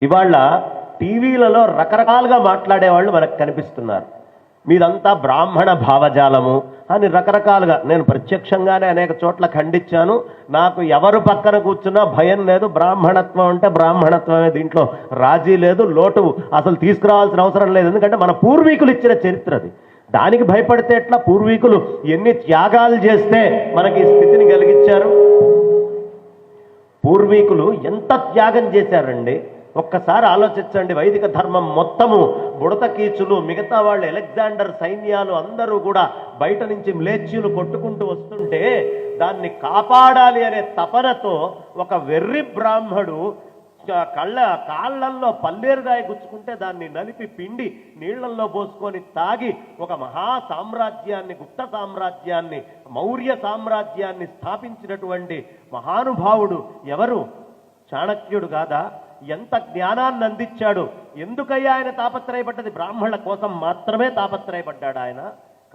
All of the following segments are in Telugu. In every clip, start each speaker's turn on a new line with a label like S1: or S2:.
S1: ఇవాళ టీవీలలో రకరకాలుగా మాట్లాడేవాళ్ళు మనకు కనిపిస్తున్నారు. మీదంతా బ్రాహ్మణ భావజాలము అని రకరకాలుగా నేను ప్రత్యక్షంగానే అనేక చోట్ల ఖండించాను. నాకు ఎవరు పక్కన కూర్చున్నా భయం లేదు. బ్రాహ్మణత్వం అంటే బ్రాహ్మణత్వమే, దీంట్లో రాజీ లేదు, లోటు అసలు తీసుకురావాల్సిన అవసరం లేదు. ఎందుకంటే మన పూర్వీకులు ఇచ్చిన చరిత్ర అది. దానికి భయపడితే ఎట్లా? పూర్వీకులు ఎన్ని త్యాగాలు చేస్తే మనకి ఈ స్థితిని కలిగించారు. పూర్వీకులు ఎంత త్యాగం చేశారండి. ఒక్కసారి ఆలోచించండి. వైదిక ధర్మం మొత్తము బుడత కీచులు, మిగతా వాళ్ళు, అలెగ్జాండర్ సైన్యాలు అందరూ కూడా బయట నుంచి మ్లేచ్యులు కొట్టుకుంటూ వస్తుంటే దాన్ని కాపాడాలి అనే తపనతో ఒక వెర్రి బ్రాహ్మడు కాళ్ళల్లో పల్లేరుగాయ గుచ్చుకుంటే దాన్ని నలిపి పిండి నీళ్లల్లో పోసుకొని తాగి ఒక మహా సామ్రాజ్యాన్ని, గుప్త సామ్రాజ్యాన్ని, మౌర్య సామ్రాజ్యాన్ని స్థాపించినటువంటి మహానుభావుడు ఎవరు? చాణక్యుడు కాదా? ఎంత జ్ఞానాన్ని అందించాడు. ఎందుకయ్యా ఆయన తాపత్రయపడ్డది? బ్రాహ్మణుల కోసం మాత్రమే తాపత్రయపడ్డాడు ఆయన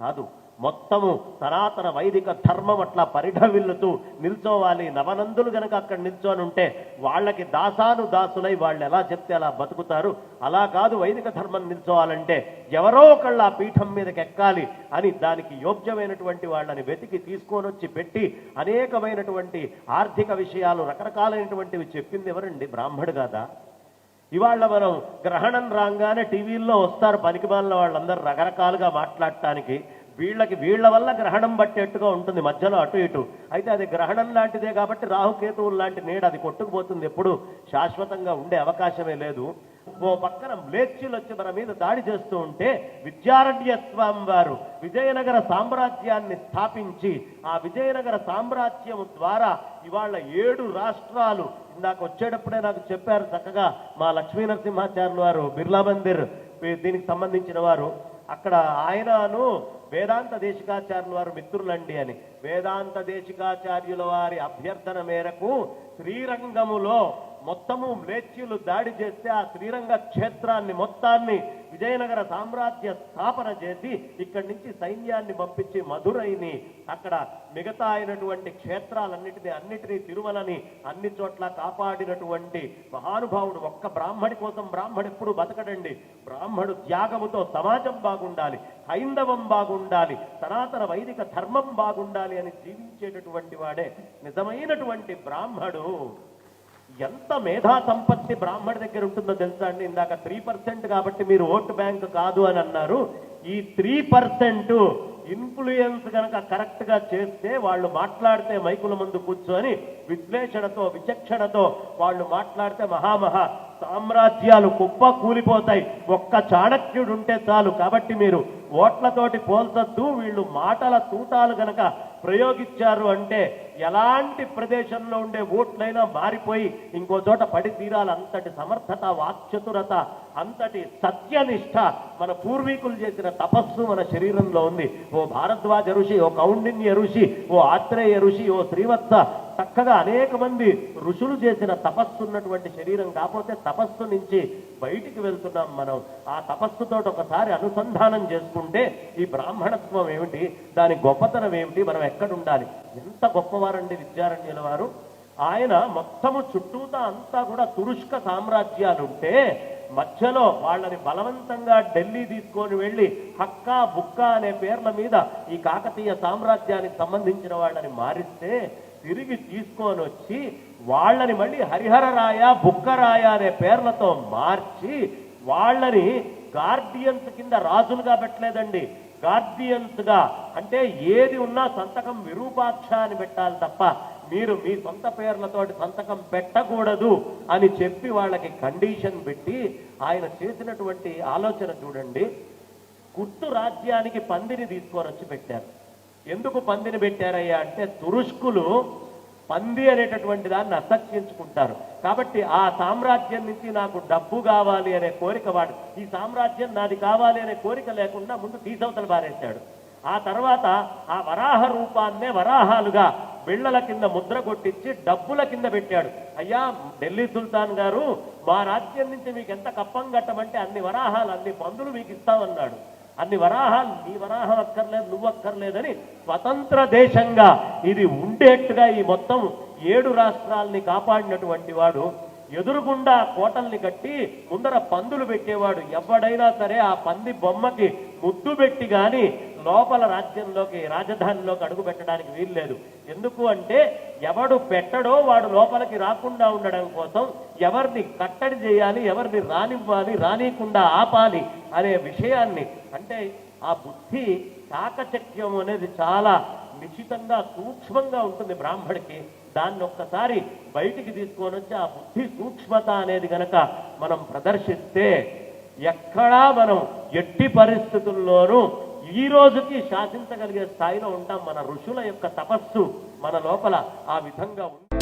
S1: కాదు. మొత్తము సనాతన వైదిక ధర్మం అట్లా పరిఢవిల్లుతూ నిల్చోవాలి. నవనందులు గనక అక్కడ నిల్చొని ఉంటే వాళ్ళకి దాసులై వాళ్ళు ఎలా చెప్తే అలా బతుకుతారు. అలా కాదు, వైదిక ధర్మం నిల్చోవాలంటే ఎవరో ఒకళ్ళు ఆ పీఠం మీదకి ఎక్కాలి అని దానికి యోగ్యమైనటువంటి వాళ్ళని వెతికి తీసుకొని వచ్చి పెట్టి అనేకమైనటువంటి ఆర్థిక విషయాలు రకరకాలైనటువంటివి చెప్పింది ఎవరండి? బ్రాహ్మడు కాదా? ఇవాళ మనం గ్రహణం రాగానే టీవీల్లో వస్తారు పనికిమాలిన వాళ్ళందరూ రకరకాలుగా మాట్లాడటానికి. వీళ్ళ వల్ల గ్రహణం పట్టేట్టుగా ఉంటుంది మధ్యలో అటు ఇటు. అయితే అది గ్రహణం లాంటిదే కాబట్టి రాహుకేతువులు లాంటి నీడ అది కొట్టుకుపోతుంది. ఎప్పుడు శాశ్వతంగా ఉండే అవకాశమే లేదు. ఓ పక్కన మ్లేచ్చులు వచ్చి మన మీద దాడి చేస్తూ ఉంటే విద్యారణ్య స్వామి వారు విజయనగర సామ్రాజ్యాన్ని స్థాపించి ఆ విజయనగర సామ్రాజ్యం ద్వారా ఇవాళ 7 రాష్ట్రాలు, ఇందాక వచ్చేటప్పుడే నాకు చెప్పారు చక్కగా మా లక్ష్మీ నరసింహాచార్యులు వారు, బిర్లా మందిర్ దీనికి సంబంధించిన వారు, అక్కడ ఆయనను వేదాంత దేశికాచార్యుల వారు మిత్రులండి అని. వేదాంత దేశికాచార్యుల వారి అభ్యర్థన మేరకు శ్రీరంగములో మొత్తము మ్లేచ్యులు దాడి చేస్తే ఆ శ్రీరంగ క్షేత్రాన్ని మొత్తాన్ని విజయనగర సామ్రాజ్య స్థాపన చేసి ఇక్కడి నుంచి సైన్యాన్ని పంపించి మధురైని, అక్కడ మిగతా అయినటువంటి క్షేత్రాలన్నిటినీ తిరుమలని అన్ని చోట్ల కాపాడినటువంటి మహానుభావుడు. ఒక్క బ్రాహ్మడి కోసం బ్రాహ్మడు ఎప్పుడు బతకడండి. బ్రాహ్మడు త్యాగముతో సమాజం బాగుండాలి, హైందవం బాగుండాలి, సనాతన వైదిక ధర్మం బాగుండాలి అని జీవించేటటువంటి వాడే నిజమైనటువంటి బ్రాహ్మడు. ఎంత మేధా సంపత్తి బ్రాహ్మడి దగ్గర ఉంటుందో తెలుసా అండి? ఇందాక 3% కాబట్టి మీరు ఓటు బ్యాంక్ కాదు అని అన్నారు. ఈ 3% ఇన్ఫ్లుయెన్స్ కనుక కరెక్ట్ గా చేస్తే, వాళ్ళు మాట్లాడితే మైకుల ముందు కూర్చొని విశ్లేషణతో విచక్షణతో వాళ్ళు మాట్లాడితే మహామహా సామ్రాజ్యాలు కుప్ప కూలిపోతాయి. ఒక్క చాణక్యుడు ఉంటే చాలు. కాబట్టి మీరు ఓట్లతోటి పోల్చొద్దు. వీళ్ళు మాటల తూటాలు గనక ప్రయోగించారు అంటే ఎలాంటి ప్రదేశంలో ఉండే ఓట్లైనా మారిపోయి ఇంకో చోట పడి తీరాలి. అంతటి సమర్థత, వాక్చతురత, అంతటి సత్యనిష్ట మన పూర్వీకులు చేసిన తపస్సు మన శరీరంలో ఉంది. ఓ భారద్వాజ ఋషి, ఓ కౌండిన్య ఋషి, ఓ ఆత్రేయ ఋషి, ఓ శ్రీవత్స, చక్కగా అనేక మంది ఋషులు చేసిన తపస్సు ఉన్నటువంటి శరీరం. కాకపోతే తపస్సు నుంచి బయటికి వెళ్తున్నాం మనం. ఆ తపస్సుతో ఒకసారి అనుసంధానం చేసుకుంటే ఈ బ్రాహ్మణత్వం ఏమిటి, దాని గొప్పతనం ఏమిటి, మనం ఎక్కడ ఉండాలి. ఎంత గొప్పవారండి విద్యారణ్యుల వారు. ఆయన మొత్తము చుట్టూతా అంతా కూడా తురుష్క సామ్రాజ్యాలుంటే మధ్యలో వాళ్ళని బలవంతంగా ఢిల్లీ తీసుకొని వెళ్ళి హక్కా బుక్కా అనే పేర్ల మీద ఈ కాకతీయ సామ్రాజ్యానికి సంబంధించిన వాళ్ళని మారిస్తే తిరిగి తీసుకొని వచ్చి వాళ్ళని మళ్ళీ హరిహరరాయ, బుక్కరాయ అనే పేర్లతో మార్చి వాళ్ళని గార్డియన్స్ కింద రాజులుగా పెట్టలేదండి. గార్డియన్స్ గా అంటే ఏది ఉన్నా సంతకం విరూపాక్ష అని పెట్టాలి తప్ప మీరు మీ సొంత పేర్లతోటి సంతకం పెట్టకూడదు అని చెప్పి వాళ్ళకి కండిషన్ పెట్టి ఆయన చేసినటువంటి ఆలోచన చూడండి. కుర్తు రాజ్యానికి పందిని తీసుకొని వచ్చి పెట్టారు. ఎందుకు పందిని పెట్టారయ్యా అంటే తురుష్కులు పంది అనేటటువంటి దాన్ని అసహ్యించుకుంటారు. కాబట్టి ఆ సామ్రాజ్యం నుంచి నాకు డబ్బు కావాలి అనే కోరిక, వాడు ఈ సామ్రాజ్యం నాది కావాలి అనే కోరిక లేకుండా ముందు తీసవతలు పారేశాడు. ఆ తర్వాత ఆ వరాహ రూపాన్నే వరాహాలుగా బిళ్ళల కింద ముద్ర కొట్టించి డబ్బుల కింద పెట్టాడు. అయ్యా ఢిల్లీ సుల్తాన్ గారు, మా రాజ్యం నుంచి మీకు ఎంత కప్పం కట్టమంటే అన్ని వరాహాలు, అన్ని పందులు మీకు ఇస్తామన్నాడు. అన్ని వరాహాలు, నీ వరాహం అక్కర్లేదు, నువ్వు అక్కర్లేదని స్వతంత్ర దేశంగా ఇది ఉండేట్టుగా ఈ మొత్తం 7 రాష్ట్రాల్ని కాపాడినటువంటి వాడు ఎదురుగుండా కోటల్ని కట్టి ముందర పందులు పెట్టేవాడు. ఎవడైనా సరే ఆ పంది బొమ్మకి ముద్దు పెట్టి గాని లోపల రాజ్యంలోకి, రాజధానిలోకి అడుగు పెట్టడానికి వీల్లేదు. ఎందుకు అంటే ఎవడు పెట్టడో వాడు లోపలికి రాకుండా ఉండడం కోసం ఎవరిని కట్టడి చేయాలి, ఎవరిని రానివ్వాలి, రానియకుండా ఆపాలి అనే విషయాన్ని, అంటే ఆ బుద్ధి చాకచక్యం అనేది చాలా నిశ్చితంగా సూక్ష్మంగా ఉంటుంది బ్రాహ్మడికి. దాన్ని ఒక్కసారి బయటికి తీసుకొని వచ్చి ఆ బుద్ధి సూక్ష్మత అనేది గనక మనం ప్రదర్శిస్తే ఎక్కడా మనం ఎట్టి పరిస్థితుల్లోనూ ఈ రోజుకి శాసించగలిగే స్థాయిలో ఉంటాం. మన ఋషుల యొక్క తపస్సు మన లోపల ఆ విధంగా ఉంది.